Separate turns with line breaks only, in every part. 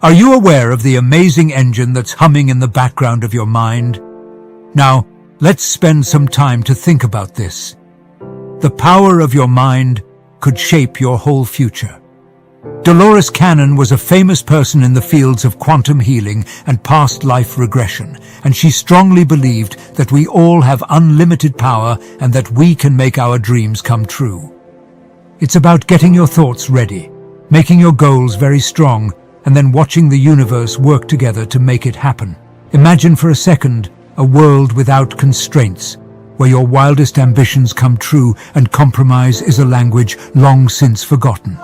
Are you aware of the amazing engine that's humming in the background of your mind? Now, let's spend some time to think about this. The power of your mind could shape your whole future. Dolores Cannon was a famous person in the fields of quantum healing and past life regression, and she strongly believed that we all have unlimited power and that we can make our dreams come true. It's about getting your thoughts ready, making your goals very strong, and then watching the universe work together to make it happen. Imagine for a second a world without constraints, where your wildest ambitions come true and compromise is a language long since forgotten.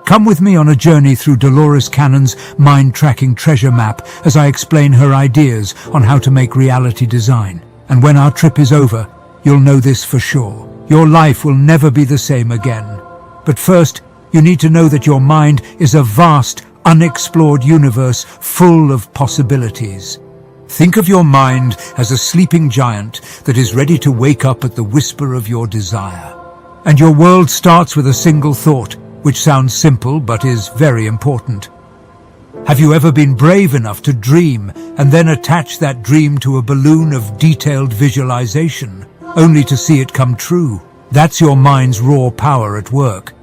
Come with me on a journey through Dolores Cannon's mind-tracking treasure map as I explain her ideas on how to make reality design. And when our trip is over, you'll know this for sure. Your life will never be the same again. But first, you need to know that your mind is a vast, unexplored universe full of possibilities. Think of your mind as a sleeping giant that is ready to wake up at the whisper of your desire. And your world starts with a single thought, which sounds simple but is very important. Have you ever been brave enough to dream and then attach that dream to a balloon of detailed visualization, only to see it come true? That's your mind's raw power at work.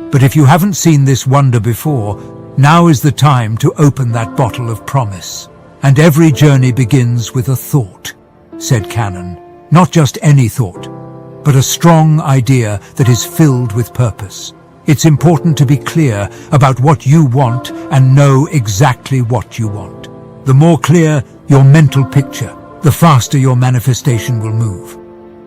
But if you haven't seen this wonder before, now is the time to open that bottle of promise. And every journey begins with a thought, said Cannon. Not just any thought, but a strong idea that is filled with purpose. It's important to be clear about what you want and know exactly what you want. The more clear your mental picture, the faster your manifestation will move.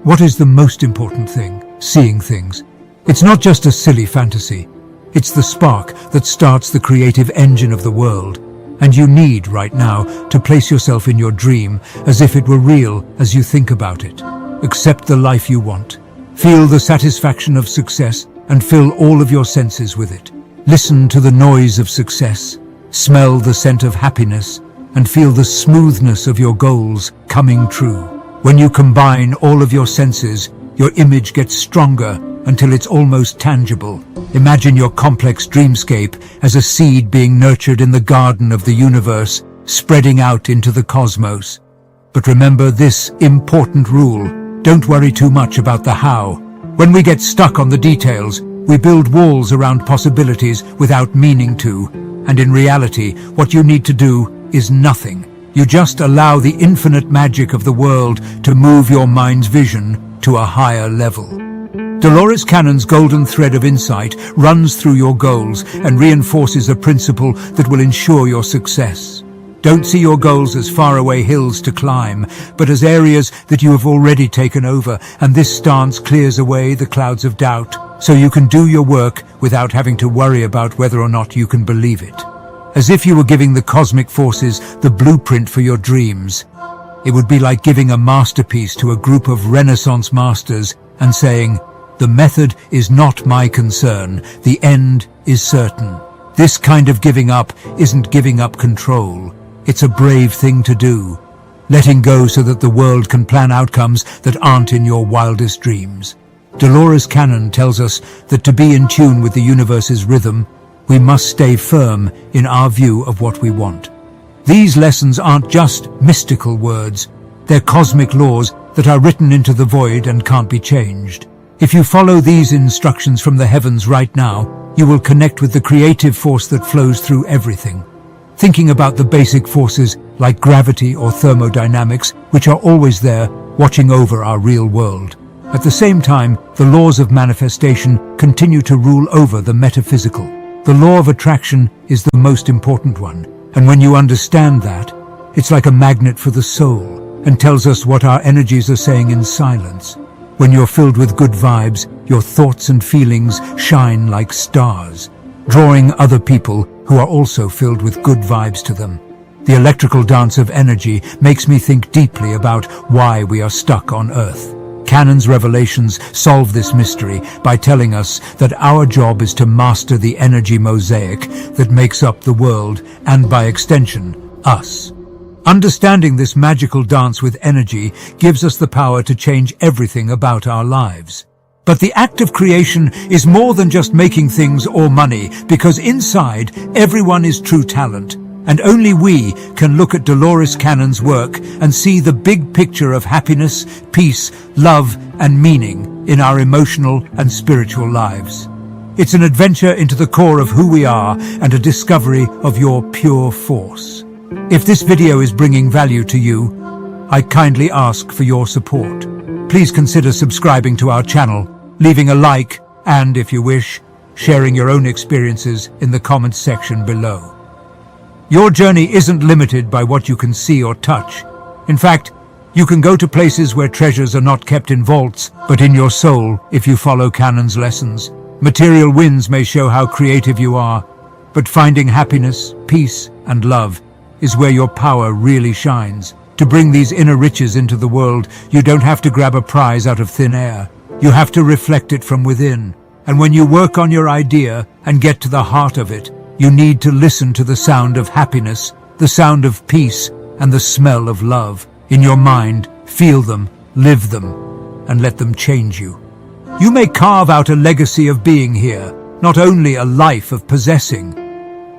What is the most important thing? Seeing things. It's not just a silly fantasy. It's the spark that starts the creative engine of the world. And you need, right now, to place yourself in your dream as if it were real as you think about it. Accept the life you want. Feel the satisfaction of success and fill all of your senses with it. Listen to the noise of success, smell the scent of happiness, and feel the smoothness of your goals coming true. When you combine all of your senses, your image gets stronger until it's almost tangible. Imagine your complex dreamscape as a seed being nurtured in the garden of the universe, spreading out into the cosmos. But remember this important rule: don't worry too much about the how. When we get stuck on the details, we build walls around possibilities without meaning to, and in reality, what you need to do is nothing. You just allow the infinite magic of the world to move your mind's vision to a higher level. Dolores Cannon's golden thread of insight runs through your goals and reinforces a principle that will ensure your success. Don't see your goals as faraway hills to climb, but as areas that you have already taken over, and this stance clears away the clouds of doubt, so you can do your work without having to worry about whether or not you can believe it. As if you were giving the cosmic forces the blueprint for your dreams. It would be like giving a masterpiece to a group of Renaissance masters and saying, "The method is not my concern, the end is certain." This kind of giving up isn't giving up control. It's a brave thing to do, letting go so that the world can plan outcomes that aren't in your wildest dreams. Dolores Cannon tells us that to be in tune with the universe's rhythm, we must stay firm in our view of what we want. These lessons aren't just mystical words, they're cosmic laws that are written into the void and can't be changed. If you follow these instructions from the heavens right now, you will connect with the creative force that flows through everything. Thinking about the basic forces like gravity or thermodynamics, which are always there, watching over our real world. At the same time, the laws of manifestation continue to rule over the metaphysical. The law of attraction is the most important one, and when you understand that, it's like a magnet for the soul and tells us what our energies are saying in silence. When you're filled with good vibes, your thoughts and feelings shine like stars, drawing other people who are also filled with good vibes to them. The electrical dance of energy makes me think deeply about why we are stuck on Earth. Cannon's revelations solve this mystery by telling us that our job is to master the energy mosaic that makes up the world and, by extension, us. Understanding this magical dance with energy gives us the power to change everything about our lives. But the act of creation is more than just making things or money, because inside, everyone is true talent. And only we can look at Dolores Cannon's work and see the big picture of happiness, peace, love, and meaning in our emotional and spiritual lives. It's an adventure into the core of who we are and a discovery of your pure force. If this video is bringing value to you, I kindly ask for your support. Please consider subscribing to our channel, leaving a like, and, if you wish, sharing your own experiences in the comments section below. Your journey isn't limited by what you can see or touch. In fact, you can go to places where treasures are not kept in vaults, but in your soul if you follow Cannon's lessons. Material winds may show how creative you are, but finding happiness, peace, and love is where your power really shines. To bring these inner riches into the world, you don't have to grab a prize out of thin air. You have to reflect it from within. And when you work on your idea and get to the heart of it, you need to listen to the sound of happiness, the sound of peace, and the smell of love. In your mind, feel them, live them, and let them change you. You may carve out a legacy of being here, not only a life of possessing.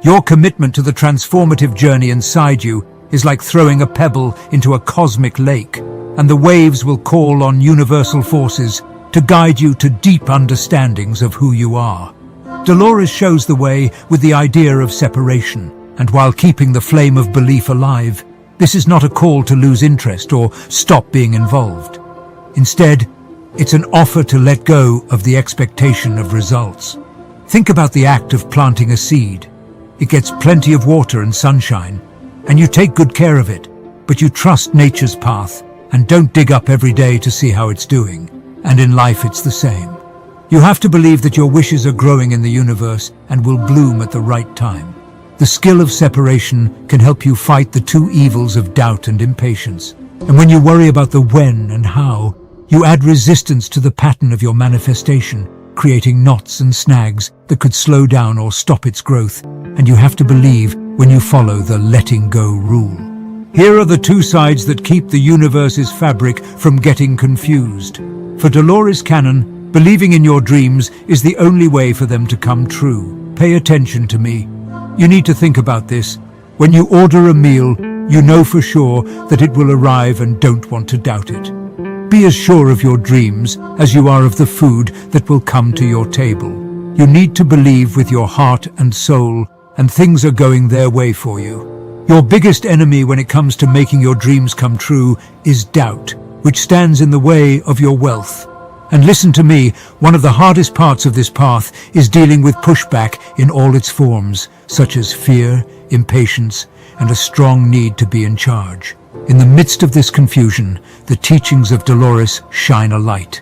Your commitment to the transformative journey inside you is like throwing a pebble into a cosmic lake, and the waves will call on universal forces to guide you to deep understandings of who you are. Dolores shows the way with the idea of separation, and while keeping the flame of belief alive, this is not a call to lose interest or stop being involved. Instead, it's an offer to let go of the expectation of results. Think about the act of planting a seed. It gets plenty of water and sunshine, and you take good care of it, but you trust nature's path and don't dig up every day to see how it's doing. And in life it's the same. You have to believe that your wishes are growing in the universe and will bloom at the right time. The skill of separation can help you fight the two evils of doubt and impatience. And when you worry about the when and how, you add resistance to the pattern of your manifestation, creating knots and snags that could slow down or stop its growth. And you have to believe when you follow the letting go rule. Here are the two sides that keep the universe's fabric from getting confused. For Dolores Cannon, believing in your dreams is the only way for them to come true. Pay attention to me. You need to think about this. When you order a meal, you know for sure that it will arrive and don't want to doubt it. Be as sure of your dreams as you are of the food that will come to your table. You need to believe with your heart and soul, and things are going their way for you. Your biggest enemy when it comes to making your dreams come true is doubt, which stands in the way of your wealth. And listen to me, one of the hardest parts of this path is dealing with pushback in all its forms, such as fear, impatience, and a strong need to be in charge. In the midst of this confusion, the teachings of Dolores shine a light.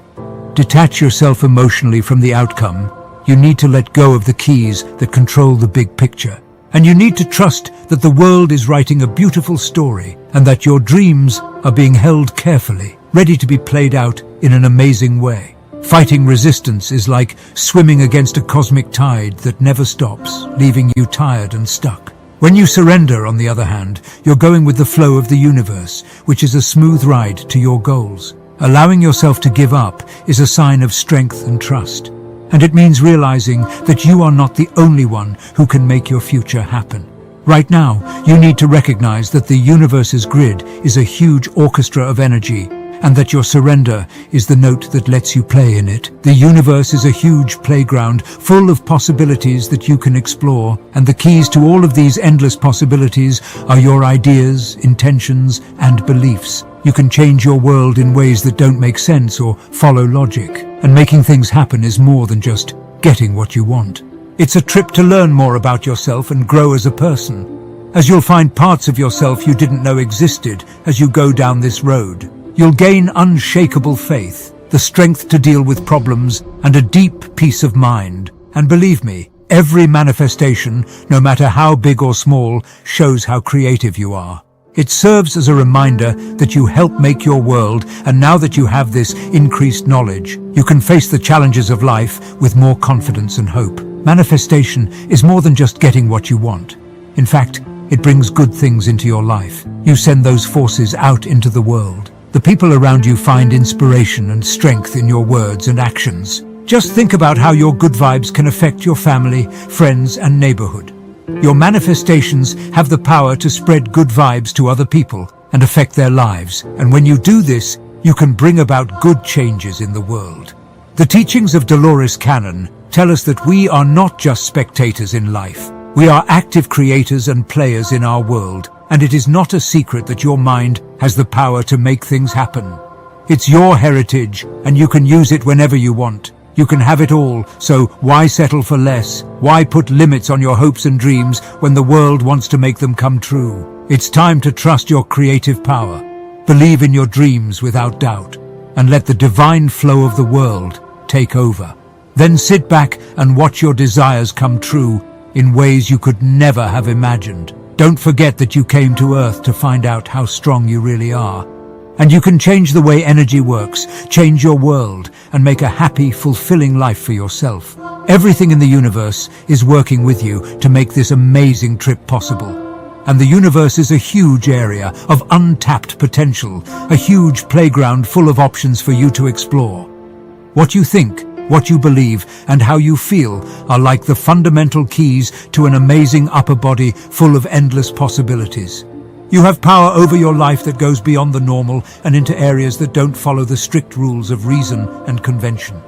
Detach yourself emotionally from the outcome. You need to let go of the keys that control the big picture. And you need to trust that the world is writing a beautiful story and that your dreams are being held carefully, ready to be played out in an amazing way. Fighting resistance is like swimming against a cosmic tide that never stops, leaving you tired and stuck. When you surrender, on the other hand, you're going with the flow of the universe, which is a smooth ride to your goals. Allowing yourself to give up is a sign of strength and trust. And it means realizing that you are not the only one who can make your future happen. Right now, you need to recognize that the universe's grid is a huge orchestra of energy, and that your surrender is the note that lets you play in it. The universe is a huge playground full of possibilities that you can explore, and the keys to all of these endless possibilities are your ideas, intentions, and beliefs. You can change your world in ways that don't make sense or follow logic. And making things happen is more than just getting what you want. It's a trip to learn more about yourself and grow as a person, as you'll find parts of yourself you didn't know existed as you go down this road. You'll gain unshakable faith, the strength to deal with problems, and a deep peace of mind. And believe me, every manifestation, no matter how big or small, shows how creative you are. It serves as a reminder that you help make your world, and now that you have this increased knowledge, you can face the challenges of life with more confidence and hope. Manifestation is more than just getting what you want. In fact, it brings good things into your life. You send those forces out into the world, The people around you find inspiration and strength in your words and actions. Just think about how your good vibes can affect your family, friends, and neighborhood. Your manifestations have the power to spread good vibes to other people and affect their lives. And when you do this, you can bring about good changes in the world. The teachings of Dolores Cannon tell us that we are not just spectators in life. We are active creators and players in our world, and it is not a secret that your mind has the power to make things happen. It's your heritage, and you can use it whenever you want. You can have it all, so why settle for less? Why put limits on your hopes and dreams when the world wants to make them come true? It's time to trust your creative power. Believe in your dreams without doubt, and let the divine flow of the world take over. Then sit back and watch your desires come true in ways you could never have imagined. Don't forget that you came to Earth to find out how strong you really are. And you can change the way energy works, change your world, and make a happy, fulfilling life for yourself. Everything in the universe is working with you to make this amazing trip possible. And the universe is a huge area of untapped potential, a huge playground full of options for you to explore. What you think, what you believe, and how you feel are like the fundamental keys to an amazing upper body full of endless possibilities. You have power over your life that goes beyond the normal and into areas that don't follow the strict rules of reason and convention.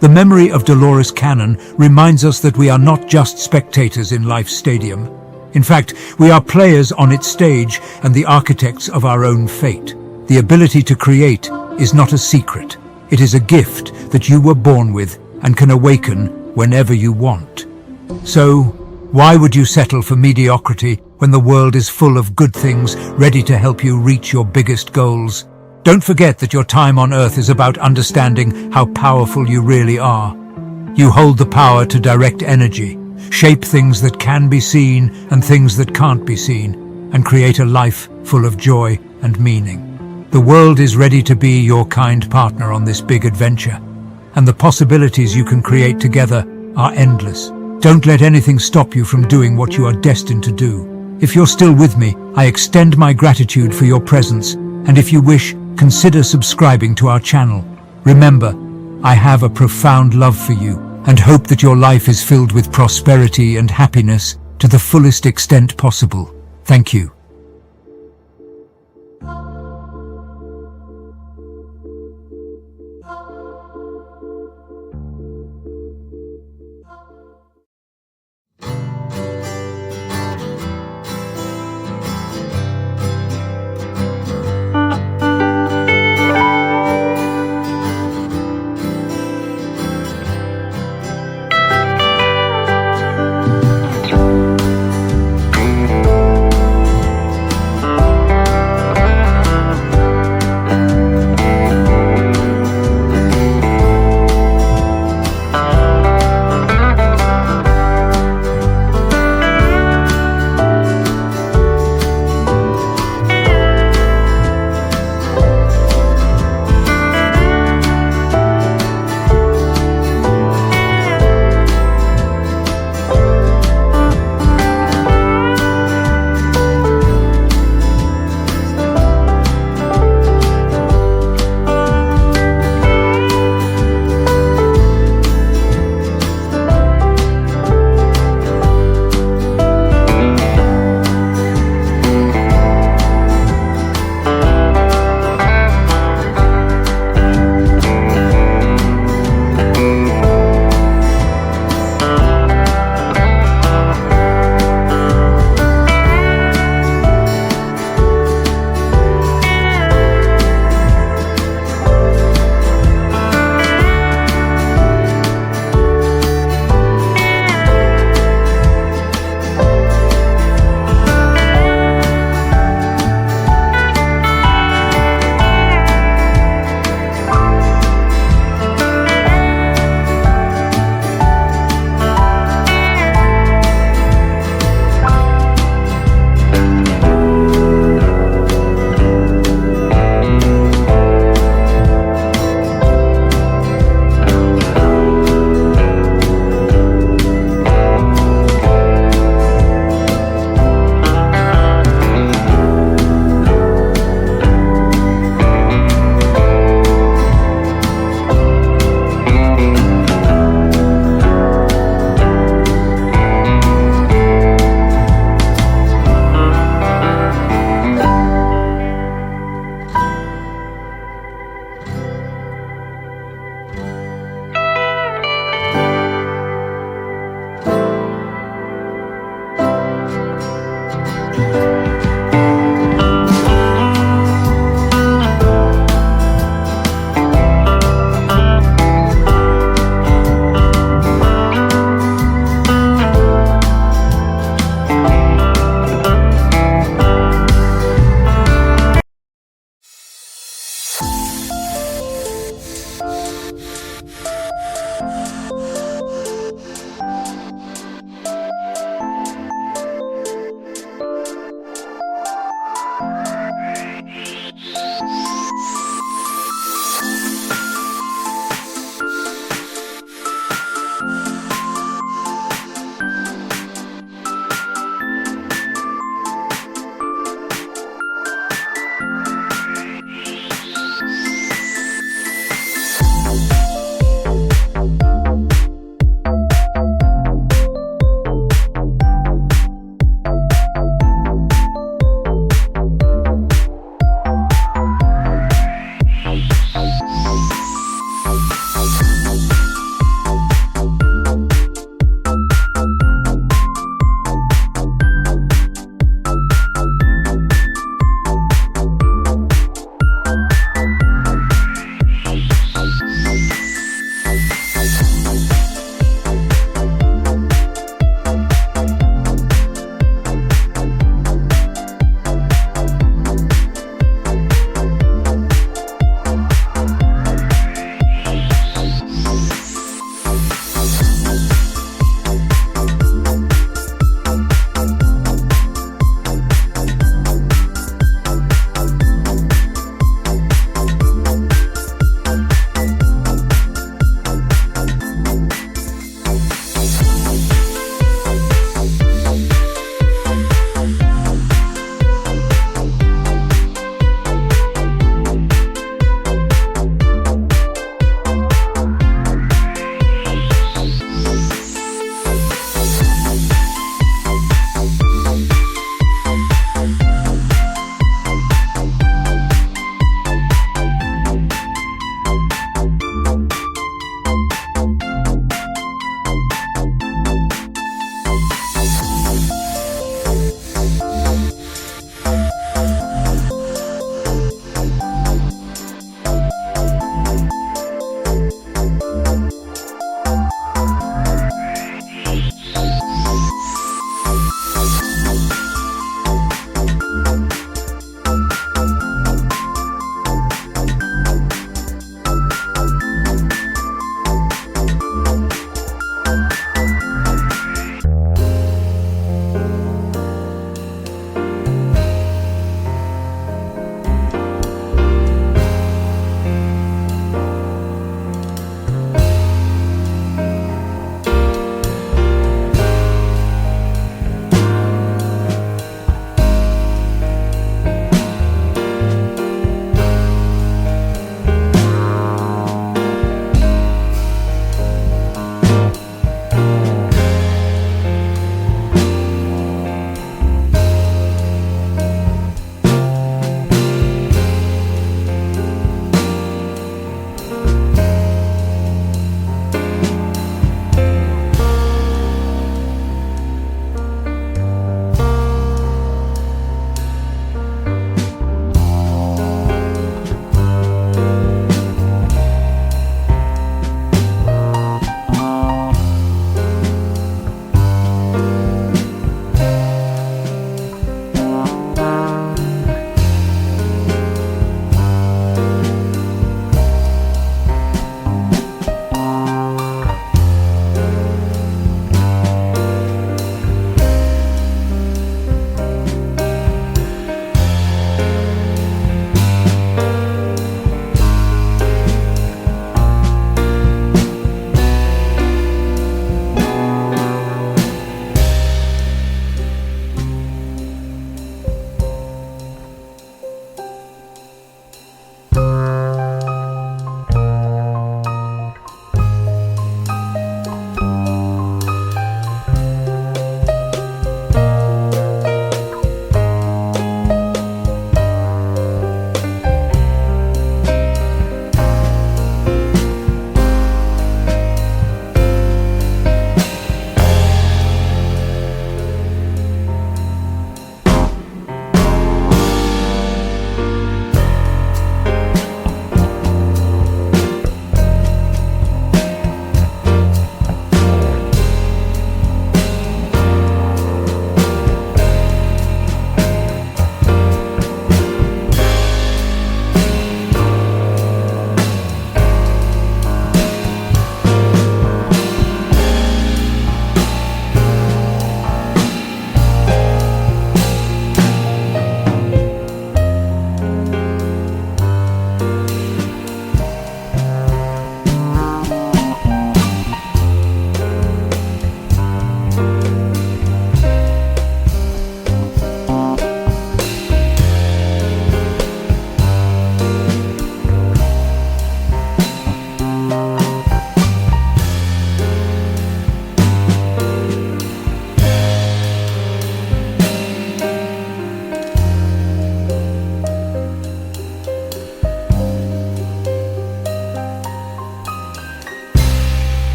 The memory of Dolores Cannon reminds us that we are not just spectators in life's stadium. In fact, we are players on its stage and the architects of our own fate. The ability to create is not a secret. It is a gift that you were born with and can awaken whenever you want. So, why would you settle for mediocrity when the world is full of good things ready to help you reach your biggest goals? Don't forget that your time on Earth is about understanding how powerful you really are. You hold the power to direct energy, shape things that can be seen and things that can't be seen, and create a life full of joy and meaning. The world is ready to be your kind partner on this big adventure, and the possibilities you can create together are endless. Don't let anything stop you from doing what you are destined to do. If you're still with me, I extend my gratitude for your presence, and if you wish, consider subscribing to our channel. Remember, I have a profound love for you, and hope that your life is filled with prosperity and happiness to the fullest extent possible. Thank you.
you.